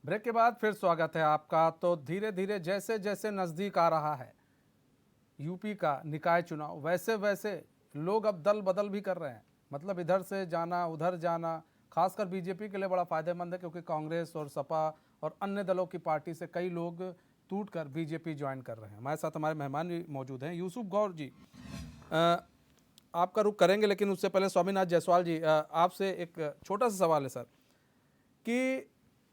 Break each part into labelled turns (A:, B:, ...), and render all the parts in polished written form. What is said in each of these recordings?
A: Break के बाद फिर स्वागत है आपका। तो धीरे धीरे जैसे जैसे नज़दीक आ रहा है यूपी का निकाय चुनाव, वैसे वैसे लोग अब दल बदल भी कर रहे हैं। मतलब इधर से जाना उधर जाना, खासकर बीजेपी के लिए बड़ा फायदेमंद है, क्योंकि कांग्रेस और सपा और अन्य दलों की पार्टी से कई लोग टूट कर बीजेपी ज्वाइन कर रहे हैं। हमारे साथ हमारे मेहमान भी मौजूद हैं। यूसुफ गौर जी, आपका रुख करेंगे, लेकिन उससे पहले स्वामीनाथ जायसवाल जी, आपसे एक छोटा सा सवाल है सर, कि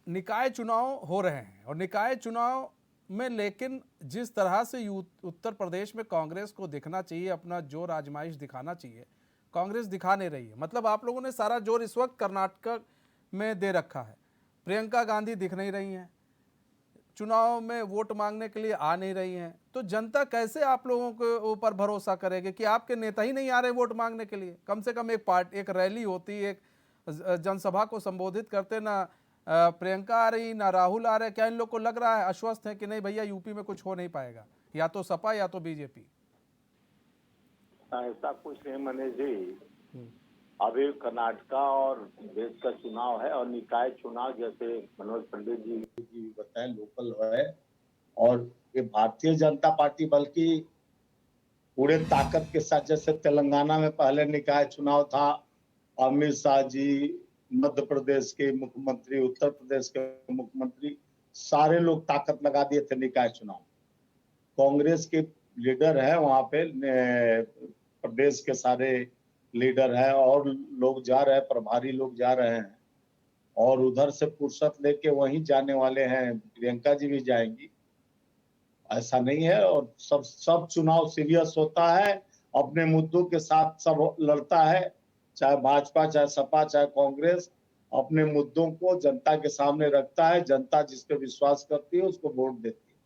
A: निकाय चुनाव हो रहे हैं और निकाय चुनाव में लेकिन जिस तरह से उत्तर प्रदेश में कांग्रेस को दिखना चाहिए, अपना जोर आजमाइश दिखाना चाहिए, कांग्रेस दिखा नहीं रही है। मतलब आप लोगों ने सारा जोर इस वक्त कर्नाटक में दे रखा है। प्रियंका गांधी दिख नहीं रही हैं, चुनाव में वोट मांगने के लिए आ नहीं रही हैं, तो जनता कैसे आप लोगों के ऊपर भरोसा करेगी कि आपके नेता ही नहीं आ रहे वोट मांगने के लिए? कम से कम एक रैली होती, एक जनसभा को संबोधित करते ना प्रियंका आ रही ना राहुल आ रहे। क्या इन लोग को लग रहा है, आश्वस्त है कि नहीं भैया यूपी में कुछ हो नहीं पाएगा, या तो सपा या तो बीजेपी?
B: ऐसा कुछ नहीं मनीष जी। अभी कर्नाटका और देश का चुनाव है और निकाय चुनाव, जैसे मनोज पंडित जी बताएं, लोकल है। और ये भारतीय जनता पार्टी बल्कि पूरे ताकत के साथ, जैसे तेलंगाना में पहले निकाय चुनाव था, अमित शाह जी मध्य प्रदेश के मुख्यमंत्री, उत्तर प्रदेश के मुख्यमंत्री, सारे लोग ताकत लगा दिए थे निकाय चुनाव। कांग्रेस के लीडर है वहां पे, प्रदेश के सारे लीडर है और लोग जा रहे हैं, प्रभारी लोग जा रहे हैं और उधर से फुर्सत लेके वहीं जाने वाले हैं। प्रियंका जी भी जाएंगी, ऐसा नहीं है। और सब चुनाव सीरियस होता है, अपने मुद्दों के साथ सब लड़ता है, चाहे भाजपा, चाहे सपा, चाहे कांग्रेस, अपने मुद्दों को जनता के सामने रखता है। जनता जिस पे विश्वास करती है उसको वोट देती है।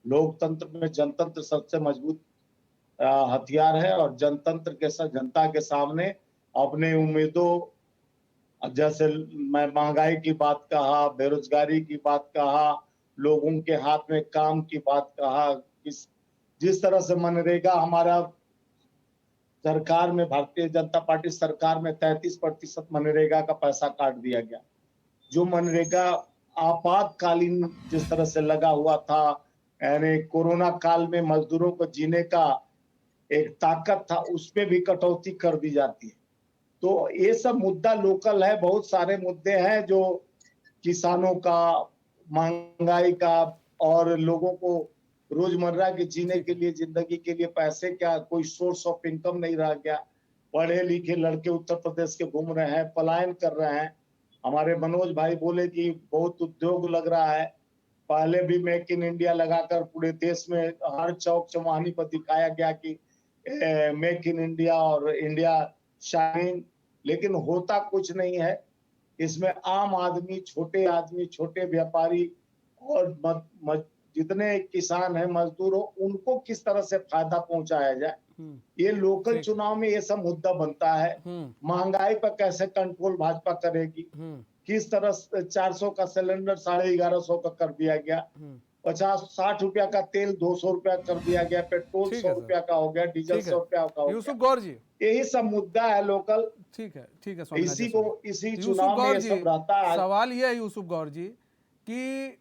B: लोकतंत्र में जनतंत्र सबसे मजबूत हथियार है और जनतंत्र के साथ जनता के सामने अपने उम्मीदों, जैसे मैं महंगाई की बात कहा, बेरोजगारी की बात कहा, लोगों के हाथ में काम की बात कहा, जिस तरह से मनरेगा हमारा सरकार में, भारतीय जनता पार्टी सरकार में 33% मनरेगा का पैसा काट दिया गया। जो मनरेगा आपातकालीन जिस तरह से लगा हुआ था, यानी कोरोना काल में मजदूरों को जीने का एक ताकत था, उसमें भी कटौती कर दी जाती है। तो ये सब मुद्दा लोकल है। बहुत सारे मुद्दे हैं जो किसानों का, महंगाई का, और लोगों को रोजमर्रा के जीने के लिए, जिंदगी के लिए पैसे क्या, कोई सोर्स ऑफ इनकम नहीं रह गया। पढ़े लिखे लड़के उत्तर प्रदेश के घूम रहे हैं, पलायन कर रहे हैं। हमारे मनोज भाई बोले कि बहुत उद्योग लग रहा है। पहले भी मेक इन इंडिया लगाकर पूरे देश में हर चौक चौमानी पर दिखाया गया कि मेक इन इंडिया और इंडिया शाइन, लेकिन होता कुछ नहीं है। इसमें आम आदमी, छोटे व्यापारी और जितने किसान हैं, मजदूर हो, उनको किस तरह से फायदा पहुंचाया जाए, ये लोकल चुनाव में ये सब मुद्दा बनता है। महंगाई पर कैसे कंट्रोल भाजपा करेगी, किस तरह 400 का सिलेंडर 1150 का कर दिया गया, 50-60 रुपया का तेल 200 रुपया कर दिया गया, पेट्रोल 100 रुपया का हो गया, डीजल 100 रुपया का हो गया।
A: यूसुफ गौर जी,
B: यही सब मुद्दा है लोकल।
A: ठीक है
B: इसी चुनाव में ये सब रहता है।
A: सवाल ये है यूसुफ गौर जी कि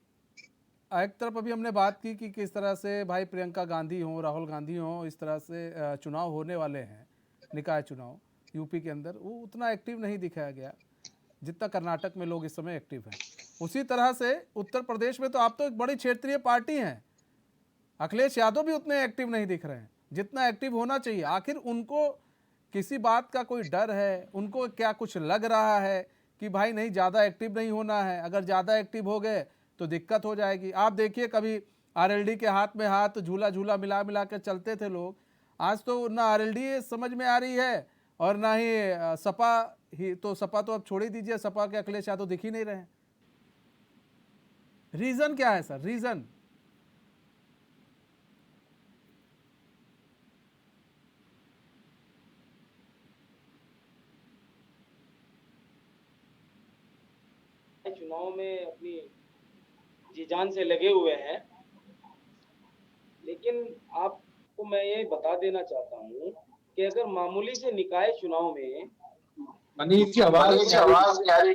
A: एक तरफ अभी हमने बात की कि किस तरह से भाई प्रियंका गांधी हो, राहुल गांधी हो, इस तरह से चुनाव होने वाले हैं, निकाय चुनाव यूपी के अंदर वो उतना एक्टिव नहीं दिखाया गया जितना कर्नाटक में लोग इस समय एक्टिव हैं। उसी तरह से उत्तर प्रदेश में तो आप तो एक बड़ी क्षेत्रीय पार्टी हैं, अखिलेश यादव भी उतने एक्टिव नहीं दिख रहे हैं जितना एक्टिव होना चाहिए। आखिर उनको किसी बात का कोई डर है? उनको क्या कुछ लग रहा है कि भाई नहीं, ज़्यादा एक्टिव नहीं होना है, अगर ज़्यादा एक्टिव हो गए तो दिक्कत हो जाएगी? आप देखिए, कभी आरएलडी के हाथ में हाथ झूला झूला मिला मिला कर चलते थे लोग, आज तो ना आरएलडी समझ में आ रही है और ना ही सपा ही। तो सपा तो अब छोड़ ही दीजिए, सपा के अखिलेश यादव दिख ही नहीं रहे। रीजन क्या है सर, रीजन?
C: चुनाव में अपनी जी जान से लगे हुए हैं, लेकिन आपको मैं ये बता देना चाहता हूँ कि अगर मामूली से निकाय चुनाव में
D: मनीष की आवाज
B: नहीं आ रही।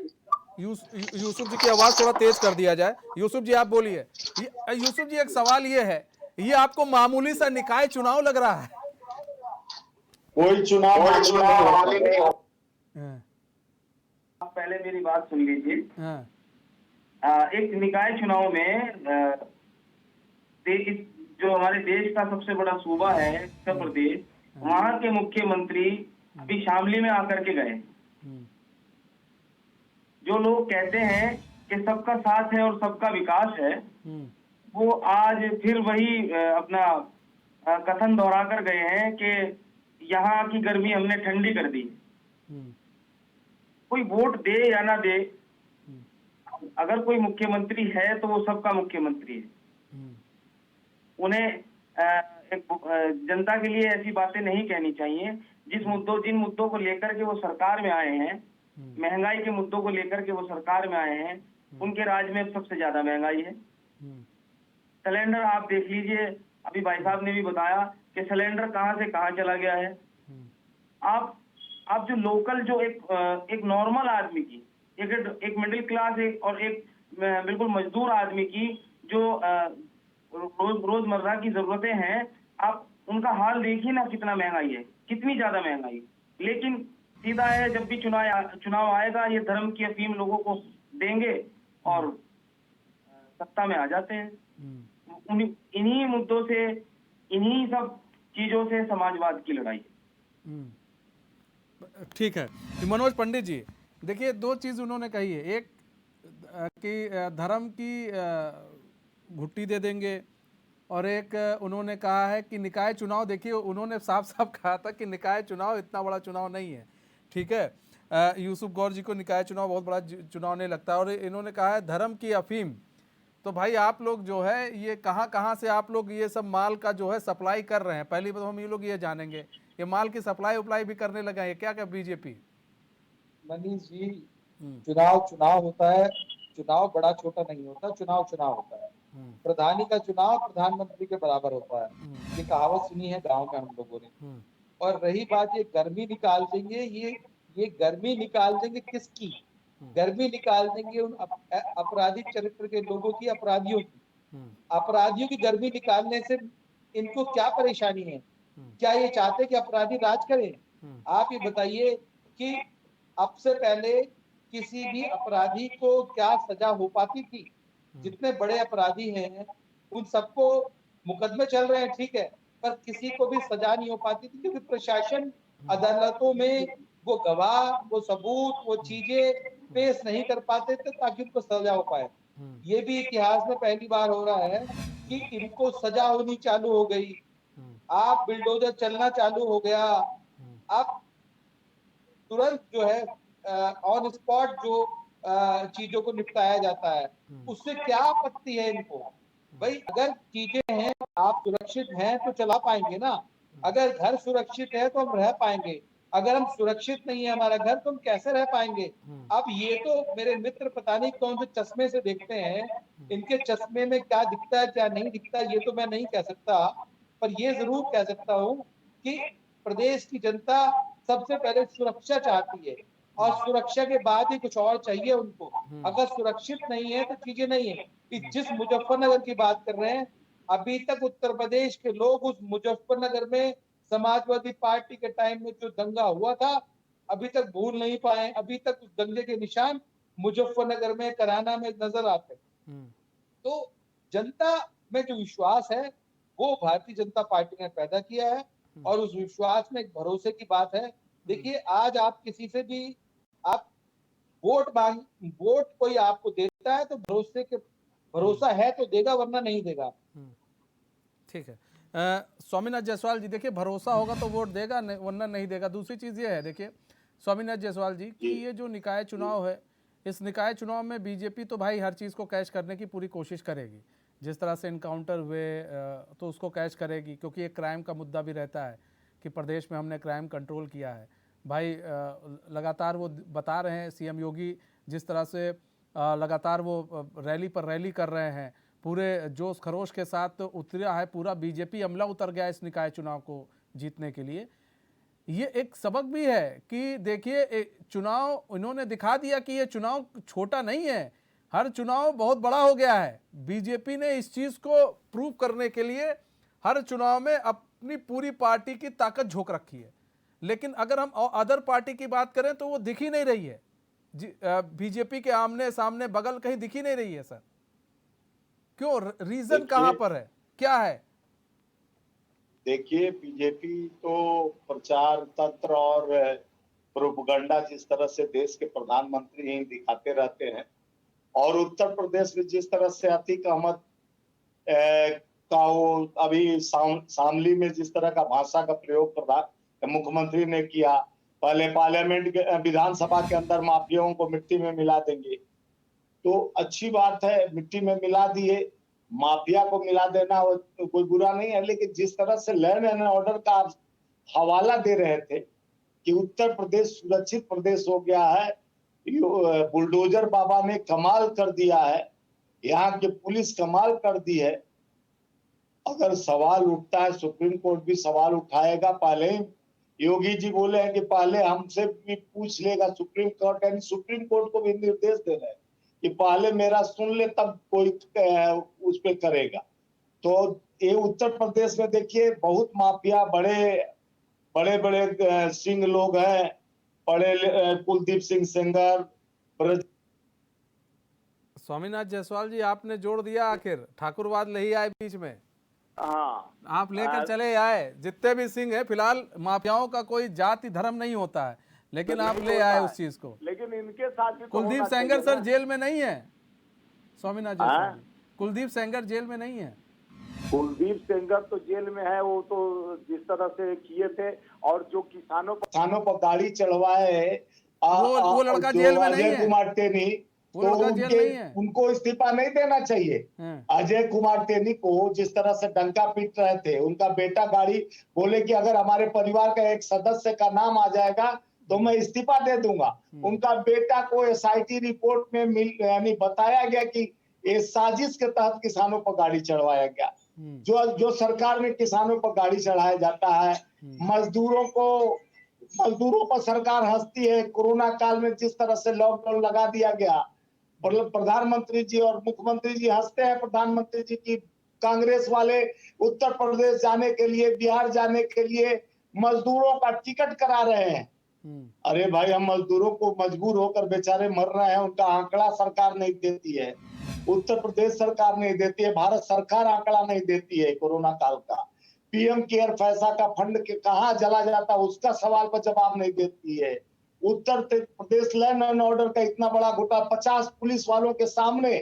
A: यूसुफ जी की आवाज थोड़ा तेज कर दिया जाए। यूसुफ जी आप बोलिए। यूसुफ जी एक सवाल ये है, ये आपको मामूली सा निकाय चुनाव लग रहा है?
B: कोई चुनाव मामूली नहीं होता।
A: हाँ,
C: आप पहले मेरी बात सुन लीजिए।
A: हाँ,
C: एक निकाय चुनाव में जो हमारे देश का सबसे बड़ा सूबा है उत्तर प्रदेश, वहां के मुख्यमंत्री अभी शामली में आकर के गए। जो लोग कहते हैं कि सबका साथ है और सबका विकास है, वो आज फिर वही अपना कथन दोहरा कर गए हैं कि यहाँ की गर्मी हमने ठंडी कर दी। कोई वोट दे या ना दे, अगर कोई मुख्यमंत्री है तो वो सबका मुख्यमंत्री है। उन्हें जनता के लिए ऐसी बातें नहीं कहनी चाहिए। जिन मुद्दों को लेकर के वो सरकार में आए हैं, महंगाई के मुद्दों को लेकर के वो सरकार में आए हैं, उनके राज में सबसे ज्यादा महंगाई है। सिलेंडर आप देख लीजिए, अभी भाई साहब ने भी बताया कि सिलेंडर कहां से कहां चला गया है। आप जो लोकल, जो एक नॉर्मल आदमी की, एक मिडिल क्लास और एक बिल्कुल मजदूर आदमी की जो रोजमर्रा की जरूरतें हैं, आप उनका हाल देखिए ना, कितना महंगाई है, कितनी ज्यादा महंगाई। लेकिन सीधा है, जब भी चुनाव आएगा ये धर्म की अफीम लोगों को देंगे और सत्ता में आ जाते हैं। इन्हीं मुद्दों से, इन्हीं सब चीजों से समाजवाद की लड़ाई है।
A: ठीक है। मनोज पंडित जी देखिए, दो चीज उन्होंने कही है, एक कि धर्म की घुट्टी दे देंगे, और एक उन्होंने कहा है कि निकाय चुनाव, देखिए उन्होंने साफ साफ कहा था कि निकाय चुनाव इतना बड़ा चुनाव नहीं है। ठीक है, यूसुफ गौर जी को निकाय चुनाव बहुत बड़ा चुनाव नहीं लगता। और इन्होंने कहा है धर्म की अफीम। तो भाई आप लोग जो है ये कहाँ कहाँ से आप लोग ये सब माल का जो है सप्लाई कर रहे हैं? पहली बात हम ये लोग ये जानेंगे, ये माल की सप्लाई उप्लाई भी करने लगा है क्या बीजेपी?
D: मनीष जी, चुनाव होता है। चुनाव बड़ा छोटा नहीं होता, चुनाव होता है। प्रधानी का चुनाव प्रधानमंत्री के बराबर होता है, ये कहावत सुनी है गांव में हम लोगों ने। और रही बात ये गर्मी निकाल देंगे, ये गर्मी निकाल देंगे किसकी? गर्मी निकाल देंगे उन अपराधी चरित्र के लोगों की, अपराधियों की। अपराधियों की गर्मी निकालने से इनको क्या परेशानी है? क्या ये चाहते कि अपराधी राज करें? आप ये बताइए कि अब से पहले किसी भी अपराधी को क्या सजा हो पाती थी? जितने बड़े अपराधी हैं उन सबको मुकदमे चल रहे हैं, ठीक है, पर किसी को भी सजा नहीं हो पाती थी, क्योंकि प्रशासन अदालतों में वो गवाह, वो सबूत, वो चीजें पेश नहीं कर पाते थे ताकि उनको सजा हो पाए। ये भी इतिहास में पहली बार हो रहा है कि इनको सजा होनी चालू हो गई। आप बिल्डोजर चलना चालू हो गया। अब तुरंत जो है ऑन स्पॉट जो चीजों को निपटाया जाता है, उससे क्या आपत्ति है इनको? भाई अगर चीजें हैं, आप सुरक्षित हैं तो चला पाएंगे ना। अगर घर सुरक्षित है तो हम रह पाएंगे, अगर हम सुरक्षित नहीं है हमारा घर, तो हम कैसे रह पाएंगे? अब ये तो मेरे मित्र पता नहीं कौन से चश्मे से देखते हैं, इनके चश्मे में क्या दिखता है क्या नहीं दिखता ये तो मैं नहीं कह सकता, पर ये जरूर कह सकता हूँ कि प्रदेश की जनता सबसे पहले सुरक्षा चाहती है, और सुरक्षा के बाद ही कुछ और चाहिए उनको। अगर सुरक्षित नहीं है तो चीजें नहीं है। जिस मुजफ्फरनगर की बात कर रहे हैं, अभी तक उत्तर प्रदेश के लोग उस मुजफ्फरनगर में समाजवादी पार्टी के टाइम में जो दंगा हुआ था अभी तक भूल नहीं पाए। अभी तक उस दंगे के निशान मुजफ्फरनगर में, कराना में नजर आते। तो जनता में जो विश्वास है वो भारतीय जनता पार्टी ने पैदा किया है, और उस विश्वास में एक भरोसे की बात है। देखिए आज आप किसी से भी आप वोट कोई आपको देता है तो भरोसा है तो देगा, वरना नहीं देगा।
A: ठीक है। स्वामीनाथ जायसवाल जी, देखिए भरोसा होगा तो वोट देगा, वरना नहीं देगा। दूसरी चीज ये है, देखिए स्वामीनाथ जायसवाल जी, कि ये जो निकाय चुनाव है, इस निकाय चुनाव में बीजेपी तो भाई हर चीज को कैच करने की पूरी कोशिश करेगी। जिस तरह से इनकाउंटर हुए तो उसको कैच करेगी, क्योंकि एक क्राइम का मुद्दा भी रहता है कि प्रदेश में हमने क्राइम कंट्रोल किया है। भाई लगातार वो बता रहे हैं सीएम योगी, जिस तरह से लगातार वो रैली पर रैली कर रहे हैं, पूरे जोश खरोश के साथ उतरा है, पूरा बीजेपी अमला उतर गया इस निकाय चुनाव को जीतने के लिए। ये एक सबक भी है कि देखिए चुनाव इन्होंने दिखा दिया कि ये चुनाव छोटा नहीं है, हर चुनाव बहुत बड़ा हो गया है। बीजेपी ने इस चीज को प्रूव करने के लिए हर चुनाव में अपनी पूरी पार्टी की ताकत झोंक रखी है। लेकिन अगर हम अदर पार्टी की बात करें तो वो दिख ही नहीं रही है। बीजेपी के आमने सामने बगल कहीं दिख ही नहीं रही है सर। क्यों, रीजन कहां पर है, क्या है?
B: देखिए, बीजेपी तो प्रचार तंत्र और प्रोपगंडा जिस तरह से देश के प्रधानमंत्री ही दिखाते रहते हैं, और उत्तर प्रदेश में जिस तरह से अतीक अहमद का वो अभी शामली में जिस तरह का भाषा का प्रयोग मुख्यमंत्री ने किया, पहले पार्लियामेंट के विधानसभा के अंदर माफियाओं को मिट्टी में मिला देंगे, तो अच्छी बात है, मिट्टी में मिला दिए, माफिया को मिला देना कोई बुरा नहीं है। लेकिन जिस तरह से लैंड एंड ऑर्डर का हवाला दे रहे थे कि उत्तर प्रदेश सुरक्षित प्रदेश हो गया है, बुलडोजर बाबा ने कमाल कर दिया है, यहाँ की पुलिस कमाल कर दी है, अगर सवाल उठता है सुप्रीम कोर्ट भी सवाल उठाएगा। पहले ही योगी जी बोले हैं कि पहले हमसे भी पूछ लेगा सुप्रीम कोर्ट, यानी सुप्रीम कोर्ट को भी निर्देश दे रहे हैं कि पहले मेरा सुन ले तब कोई उस पे करेगा। तो ये उत्तर प्रदेश में देखिए बहुत माफिया, बड़े बड़े सिंह लोग हैं, बड़े कुलदीप सिंह सेंगर,
A: स्वामीनाथ जायसवाल जी आपने जोड़ दिया, आखिर ठाकुरवाद नहीं आए बीच में।
B: हाँ,
A: आप लेकर चले आए जितने भी सिंह हैं। फिलहाल माफियाओं का कोई जाति धर्म नहीं होता है, लेकिन आप ले आए उस चीज को।
B: लेकिन इनके साथ भी
A: कुलदीप सेंगर सर जेल में नहीं है, स्वामीनाथ जायसवाल जी, कुलदीप सेंगर जेल में नहीं है।
B: कुलदीप सेंगर तो जेल में है, वो तो जिस तरह से किए थे, और जो किसानों पर गाड़ी चढ़वाए,
A: वो लड़का जेल में नहीं है,
B: कुमार टेनी, तो उनको इस्तीफा नहीं देना चाहिए। अजय कुमार टेनी को जिस तरह से डंका पीट रहे थे, उनका बेटा गाड़ी बोले कि अगर हमारे परिवार का एक सदस्य का नाम आ जाएगा तो मैं इस्तीफा दे दूंगा। उनका बेटा को एसआईटी रिपोर्ट में यानी बताया गया कि ये साजिश के तहत किसानों पर गाड़ी चढ़वाया गया। जो सरकार में किसानों पर गाड़ी चढ़ाया जाता है, मजदूरों पर सरकार हंसती है। कोरोना काल में जिस तरह से लॉकडाउन लगा दिया गया, प्रधानमंत्री जी और मुख्यमंत्री जी हंसते हैं प्रधानमंत्री जी की कांग्रेस वाले उत्तर प्रदेश जाने के लिए, बिहार जाने के लिए मजदूरों का टिकट करा रहे हैं। अरे भाई, हम मजदूरों को मजबूर होकर बेचारे मर रहे हैं, उनका आंकड़ा सरकार नहीं देती है, उत्तर प्रदेश सरकार नहीं देती है, भारत सरकार आंकड़ा नहीं देती है। कोरोना काल का पीएम केयर पैसा का फंड के कहाँ चला जाता है उसका सवाल पर जवाब नहीं देती है। Uttar Pradesh land and order का इतना बड़ा घोटाला, 50 पुलिस वालों के सामने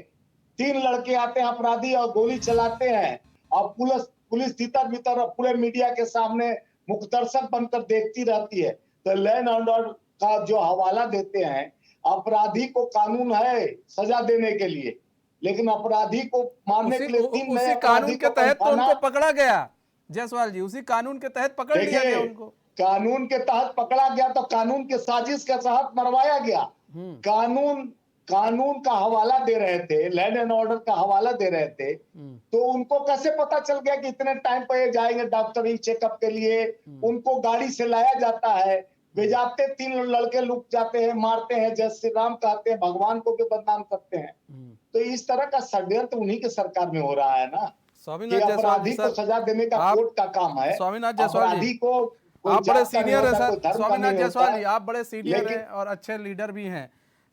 B: 3 लड़के आते हैं अपराधी और गोली चलाते हैं, और पुलिस तितर बितर पूरे मीडिया के सामने मुखदर्शक बनकर देखती रहती है। तो लैंड एंड ऑर्डर का जो हवाला देते हैं, अपराधी को कानून है सजा देने के लिए, लेकिन अपराधी को मारने के लिए
A: उसी कानून के तहत तो उनको पकड़ा गया जायसवाल जी, उसी कानून के तहत पकड़ लिया गया उनको।
B: कानून के तहत पकड़ा गया तो कानून के साजिश के तहत मरवाया गया। कानून का हवाला दे रहे थे, लैंड एंड ऑर्डर का हवाला दे रहे थे, तो उनको कैसे पता चल गया कि इतने टाइम पर जाएंगे डॉक्टरी चेकअप के लिए? उनको गाड़ी से लाया जाता है, बेजाते 3 लड़के लुक जाते हैं, मारते हैं, जय श्री राम कहते हैं, भगवान को भी बदनाम करते हैं। तो इस तरह का षड्यंत्र उन्हीं के सरकार में हो रहा है ना। अपराधी को सजा देने का कोर्ट का काम है।
A: स्वामीनाथ जायसवाल जी,
B: को
A: आप बड़े सीनियर है सर, स्वामीनाथ जायसवाल जी आप बड़े सीनियर हैं और अच्छे लीडर भी हैं।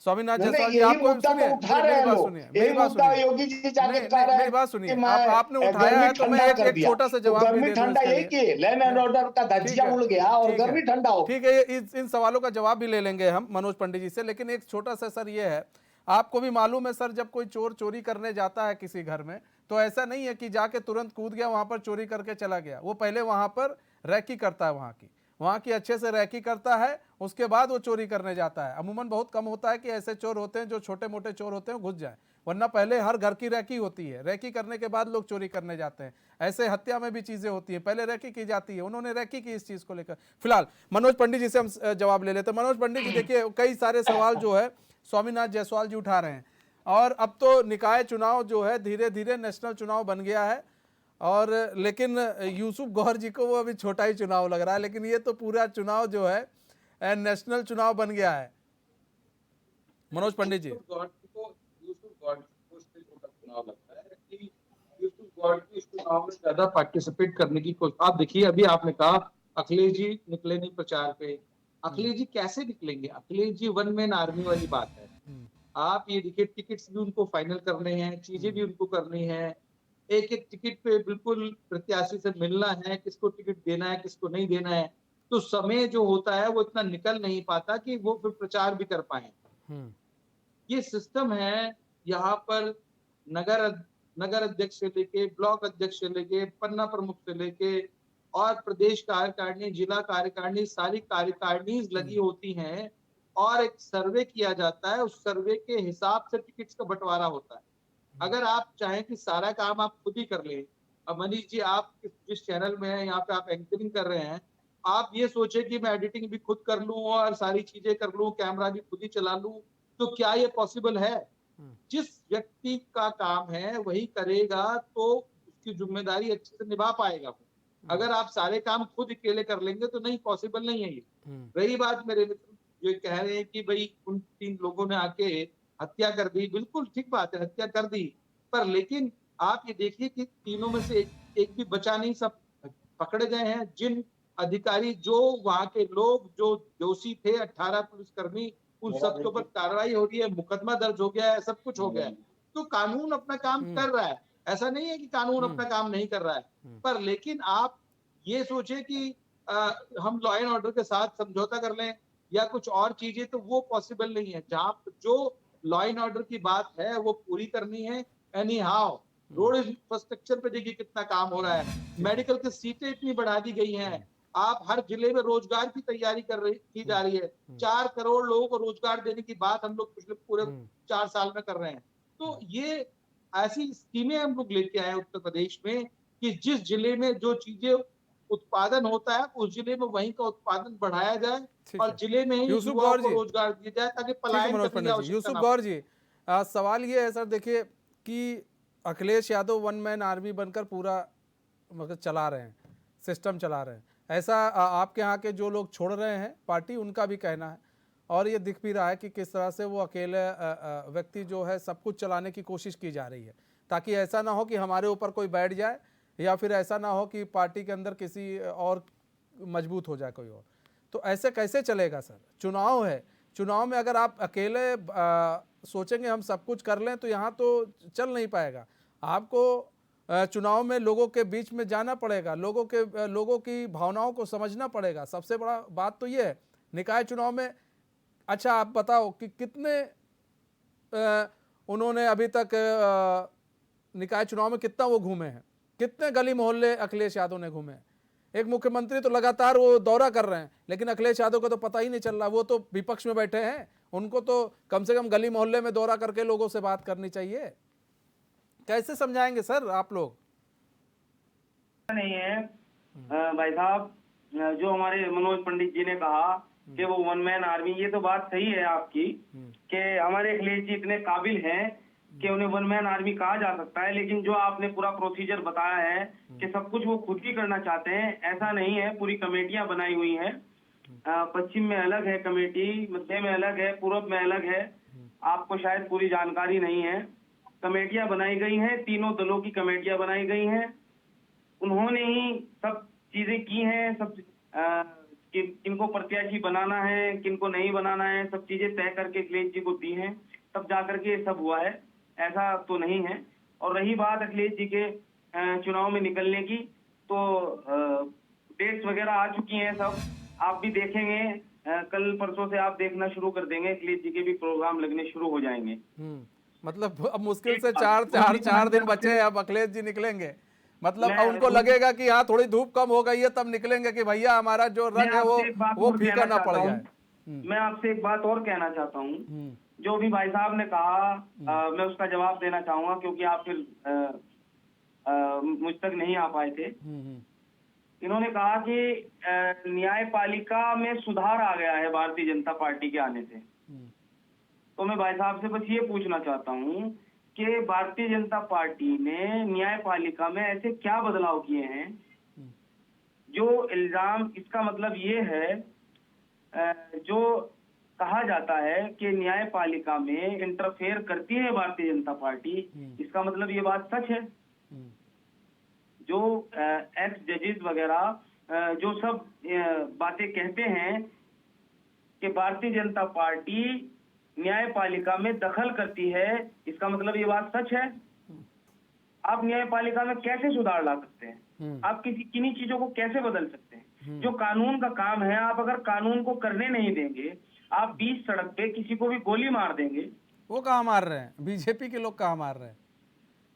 A: स्वामीनाथ जायसवाल जी, आपको सुनिए, मेरी बात सुनिए,
B: योगी जी जाके कह रहे हैं,
A: मेरी बात सुनिए, आपने उठाया है तो मैं एक छोटा सा जवाब भी दे दूं इसके लिए।
B: लैंड एंड ऑर्डर का धज्जियां उड़ गया और गर्मी ठंडा हो।
A: ठीक है, इन सवालों का जवाब भी ले लेंगे हम मनोज पंडित जी से, लेकिन एक छोटा सा सर ये है, आपको भी मालूम है सर, जब कोई चोर चोरी करने जाता है किसी घर में, तो ऐसा नहीं है कि जाके तुरंत कूद गया वहां पर चोरी करके चला गया। वो पहले वहां पर रैकी करता है, वहां की अच्छे से रैकी करता है, उसके बाद वो चोरी करने जाता है। अमूमन बहुत कम होता है कि ऐसे चोर होते हैं जो छोटे मोटे चोर होते हैं घुस जाए, वरना पहले हर घर की रैकी होती है, रैकी करने के बाद लोग चोरी करने जाते हैं। ऐसे हत्या में भी चीजें होती हैं, पहले रैकी की जाती है, उन्होंने रैकी की इस चीज को लेकर। फिलहाल मनोज पंडित जी से हम जवाब ले लेते हैं। मनोज पंडित जी, देखिए कई सारे सवाल जो है स्वामीनाथ जायसवाल जी उठा रहे हैं, और अब तो निकाय चुनाव जो है धीरे धीरे नेशनल चुनाव बन गया है, और लेकिन यूसुफ गौर जी को वो अभी छोटा ही चुनाव लग रहा है, लेकिन ये तो पूरा चुनाव जो है नेशनल चुनाव बन गया है। मनोज पंडित जी,
D: यूसुफ गॉड को इसलिए छोटा चुनाव लगता है कि यूसुफ गॉड की इस चुनाव में ज्यादा पार्टिसिपेट करने की कोशिश। आप देखिए, अभी आपने कहा अखिलेश जी निकले नहीं प्रचार पे। अखिलेश जी कैसे निकलेंगे? Akhilesh ji one man army वाली बात है। आप ये देखिए, टिकट्स भी उनको फाइनल करने हैं, चीजें भी उनको करनी है। एक एक टिकट पे बिल्कुल प्रत्याशी से मिलना है, किसको टिकट देना है, किसको नहीं देना है। तो समय जो होता है वो इतना निकल नहीं पाता कि वो फिर प्रचार भी कर पाए। ये सिस्टम है यहाँ पर। नगर नगर अध्यक्ष से लेके ब्लॉक अध्यक्ष से लेके पन्ना प्रमुख से लेके और प्रदेश कार्यकारिणी, जिला कार्यकारिणी, सारी कार्यकारिणी लगी होती हैं और एक सर्वे किया जाता है। उस सर्वे के हिसाब से टिकट्स का बंटवारा होता है। अगर आप चाहें कि सारा काम आप खुद ही कर लें, अब मनीष जी आप जिस चैनल में हैं, यहाँ पे आप एंकरिंग कर रहे हैं, आप ये सोचे कि मैं एडिटिंग भी खुद कर लूं और सारी चीजें कर लूं, कैमरा भी खुद ही चला लूं, तो क्या ये पॉसिबल है? जिस व्यक्ति का काम है वही करेगा तो उसकी जिम्मेदारी अच्छे से निभा पाएगा। अगर आप सारे काम खुद अकेले कर लेंगे तो नहीं, पॉसिबल नहीं है ये। रही बात मेरे मित्र जो कह रहे हैं कि भाई उन 3 लोगों ने आके हत्या कर दी, बिल्कुल ठीक बात है, हत्या कर दी, पर लेकिन आप ये देखिए कि तीनों में से एक भी बचा नहीं, सब पकड़े गए हैं। जिन अधिकारी, जो वहां के लोग जो दोषी थे, 18 पुलिसकर्मी, उन सब के ऊपर कार्रवाई हो रही है, मुकदमा दर्ज हो गया है, सब कुछ हो गया है। तो कानून अपना काम कर रहा है, ऐसा नहीं है कि कानून अपना काम नहीं कर रहा है। पर लेकिन आप ये सोचे कि हम लॉ एंड ऑर्डर के साथ समझौता कर लें या कुछ और चीजें, तो वो पॉसिबल नहीं है। जहां जो लॉ एंड ऑर्डर की बात है वो पूरी करनी है। एनी हाउ रोड इंफ्रास्ट्रक्चर पे देखिए कितना काम हो रहा है, मेडिकल की सीटें इतनी बढ़ा दी गई हैं, आप हर जिले में रोजगार की तैयारी की जा रही है। 4 करोड़ लोगों को रोजगार देने की बात हम लोग पिछले पूरे 4 साल में कर रहे हैं। तो ये ऐसी स्कीमें हम लोग लेके आए उत्तर प्रदेश में कि जिस जिले में जो चीजें उत्पादन होता है उस जिले में वहीं का उत्पादन बढ़ाया जाए और जिले में ही
A: यूसुफ
D: युवाओं
A: गौर
D: को
A: जी,
D: रोजगार दिया जाए ताकि
A: ठीक है
D: पलायन
A: मनोज
D: करने की
A: पंडित जी।
D: आवश्यकता
A: यूसुफ
D: ना
A: गौर जी, सवाल ये है सर, देखिए कि Akhilesh Yadav one man army बनकर पूरा मतलब चला रहे हैं, सिस्टम चला रहे हैं, ऐसा आपके यहाँ के जो लोग छोड़ रहे हैं पार्टी, उनका भी कहना है। और ये दिख भी रहा है कि किस तरह से वो अकेले व्यक्ति जो है सब कुछ चलाने की कोशिश की जा रही है, ताकि ऐसा ना हो कि हमारे ऊपर कोई बैठ जाए या फिर ऐसा ना हो कि पार्टी के अंदर किसी और मजबूत हो जाए कोई और। तो ऐसे कैसे चलेगा सर? चुनाव है, चुनाव में अगर आप अकेले सोचेंगे हम सब कुछ कर लें तो यहाँ तो चल नहीं पाएगा। आपको चुनाव में लोगों के बीच में जाना पड़ेगा, लोगों की भावनाओं को समझना पड़ेगा। सबसे बड़ा बात तो ये है निकाय चुनाव में। अच्छा आप बताओ कि कितने उन्होंने अभी तक निकाय चुनाव में कितना वो घूमे हैं, कितने गली मोहल्ले अखिलेश यादव ने घूमे हैं। एक मुख्यमंत्री तो लगातार वो दौरा कर रहे हैं, लेकिन अखिलेश यादव को तो पता ही नहीं चल रहा, वो तो विपक्ष में बैठे हैं, उनको तो कम से कम गली मोहल्ले में दौरा करके लोगों से बात करनी चाहिए। कैसे समझाएंगे सर आप लोग?
C: नहीं है भाई साहब, जो हमारे मनोज पंडित जी ने कहा कि वो वन मैन आर्मी, ये तो बात सही है आपकी कि हमारे अखिलेश जी इतने काबिल हैं कि उन्हें वन मैन आर्मी कहा जा सकता है। लेकिन जो आपने पूरा प्रोसीजर बताया है कि सब कुछ वो खुद ही करना चाहते हैं, ऐसा नहीं है। पूरी कमेटियां बनाई हुई हैं, पश्चिम में अलग है कमेटी, मध्य में अलग है, पूर्व में अलग है। आपको शायद पूरी जानकारी नहीं है। कमेटियां बनाई गई हैं, तीनों दलों की कमेटियां बनाई गई हैं, उन्होंने ही सब चीजें की हैं। सब किनको प्रत्याशी बनाना है, किनको नहीं बनाना है, सब चीजें तय करके अखिलेश जी को दी हैं, तब जाकर के ये सब हुआ है। ऐसा तो नहीं है। और रही बात अखिलेश जी के चुनाव में निकलने की, तो डेट्स वगैरह आ चुकी हैं सब, आप भी देखेंगे। कल परसों से आप देखना शुरू कर देंगे, अखिलेश जी के भी प्रोग्राम लगने शुरू हो जाएंगे।
A: मतलब अब मुश्किल से चार दिन बचे हैं, अब अखिलेश जी निकलेंगे। मतलब अब उनको लगेगा कि हाँ थोड़ी धूप कम हो गई है, तब निकलेंगे कि भैया हमारा जो रंग है वो फीका ना पड़ जाए।
C: मैं आपसे एक बात और कहना चाहता हूँ, जो भी भाई साहब ने कहा मैं उसका जवाब देना चाहूंगा, क्योंकि आप फिर मुझ तक नहीं आ पाए थे। इन्होंने कहा कि न्यायपालिका में सुधार आ गया है भारतीय जनता पार्टी के आने से। तो मैं भाई साहब से बस ये पूछना चाहता हूँ कि भारतीय जनता पार्टी ने न्यायपालिका में ऐसे क्या बदलाव किए हैं जो इल्जाम, इसका मतलब ये है जो कहा जाता है कि न्यायपालिका में इंटरफेयर करती है भारतीय जनता पार्टी, इसका मतलब ये बात सच है। जो एक्स जजेस वगैरह जो सब बातें कहते हैं कि भारतीय जनता पार्टी न्यायपालिका में दखल करती है, इसका मतलब ये बात सच है। आप न्यायपालिका में कैसे सुधार ला सकते हैं? आप किन्हीं चीजों को कैसे बदल सकते हैं? जो कानून का काम है, आप अगर कानून को करने नहीं देंगे, आप बीच सड़क पे किसी को भी गोली मार देंगे।
A: वो कहाँ मार रहे हैं? बीजेपी के लोग कहाँ मार रहे हैं?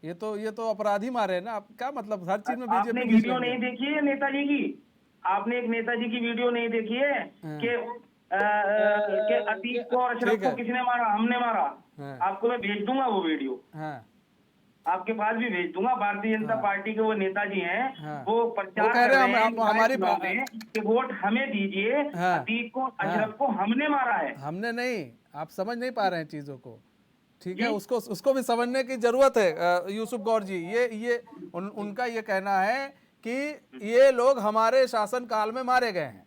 A: ये तो अपराधी मारे हैं ना। आप क्या मतलब हर चीज में
C: आपने
A: बीजेपी
C: वीडियो नहीं देखी है नेताजी की? आपने एक नेताजी की वीडियो नहीं देखी है कि अतीक को और अशरफ को किसने मारा? हमने मारा। आपको मैं भेज दूंगा वो वीडियो, आपके पास भी भेज दूंगा। भारतीय जनता पार्टी के वो नेताजी हैं, वो प्रचार कर रहे हैं हमारी कि वोट हमें दीजिए, अतीक को अशरफ को हमने मारा है।
A: हमने नहीं, आप समझ नहीं पा रहे हैं चीजों को, ठीक है? उसको भी समझने की जरूरत है। यूसुफ गौर जी, ये उनका ये कहना है कि ये लोग हमारे शासन काल में मारे गए हैं,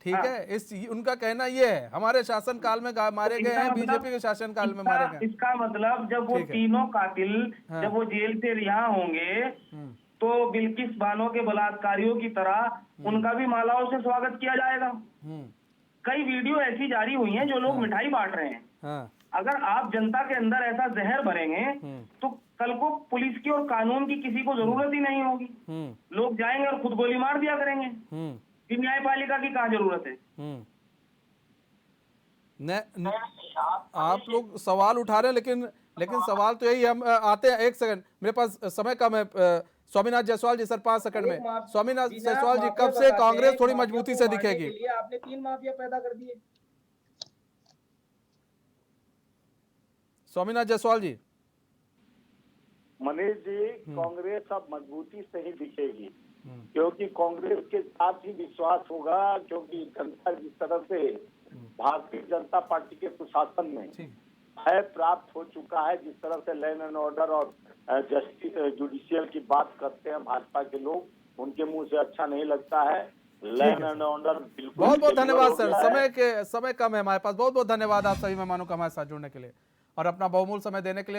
A: ठीक है? उनका कहना ये है, हमारे शासन काल में मारे गए हैं, बीजेपी के शासन काल में मारे गए।
C: इसका मतलब जब वो तीनों कातिल जब वो जेल से रिहा होंगे तो बिल्किस बानो के बलात्कारियों की तरह उनका भी मालाओं से स्वागत किया जाएगा। कई वीडियो ऐसी जारी हुई हैं जो लोग मिठाई बांट रहे हैं। अगर आप जनता के अंदर ऐसा जहर भरेंगे तो कल को पुलिस की और कानून की किसी को जरूरत ही नहीं होगी। लोग जाएंगे और खुद गोली मार दिया करेंगे। फिर न्यायपालिका की कहाँ जरूरत है?
A: आप लोग सवाल उठा रहे हैं, लेकिन सवाल तो यही, हम आते हैं। एक सेकंड, मेरे पास समय कम है। स्वामीनाथ जायसवाल जी, सर 5 सेकंड में। स्वामीनाथ जायसवाल जी, कब से कांग्रेस थोड़ी मजबूती से दिखेगी?
D: आपने 3 माफिया पैदा कर दिए।
A: स्वामीनाथ जायसवाल जी।
B: मनीष जी, कांग्रेस अब मजबूती से ही दिखेगी, क्योंकि कांग्रेस के साथ ही विश्वास होगा, क्योंकि जनता जिस तरह से भारतीय जनता पार्टी के सुशासन में भय प्राप्त हो चुका है, जिस तरह से लॉ एंड ऑर्डर और जस्टिस जुडिशियल की बात करते हैं भाजपा के लोग, उनके मुंह से अच्छा नहीं लगता है। लॉ एंड ऑर्डर बिल्कुल।
A: बहुत बहुत धन्यवाद सर, समय कम है हमारे पास। बहुत बहुत धन्यवाद आप सभी मेहमानों का हमारे साथ जुड़ने के लिए और अपना बहुमूल्य समय देने के लिए।